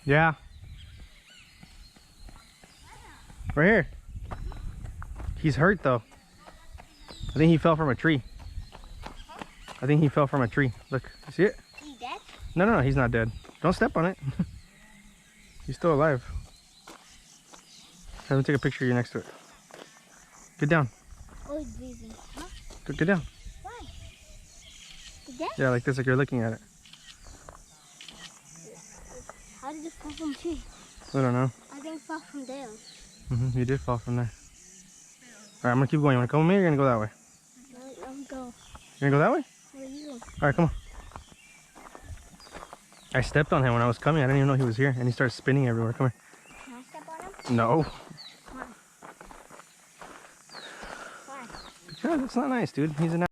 Yeah. Right here. He's hurt though. I think he fell from a tree. I think he fell from a tree. Look, you see it? He dead? No, he's not dead. Don't step on it. He's still alive. Have him take a picture of you next to it. Get down. Oh, he's breathing. Huh? Get down. Why? He dead? Yeah, like this, like you're looking at it. How did it fall from a tree? I don't know. I think it fell from there. You did fall from there. Alright, I'm gonna keep going. You wanna come with me or you're gonna go that way? Let him go. You're gonna go that way? Where are you? Alright, come on. I stepped on him when I was coming. I didn't even know he was here. And he started spinning everywhere. Come here. Can I step on him? No. Why? Why? Because it's not nice, dude. He's an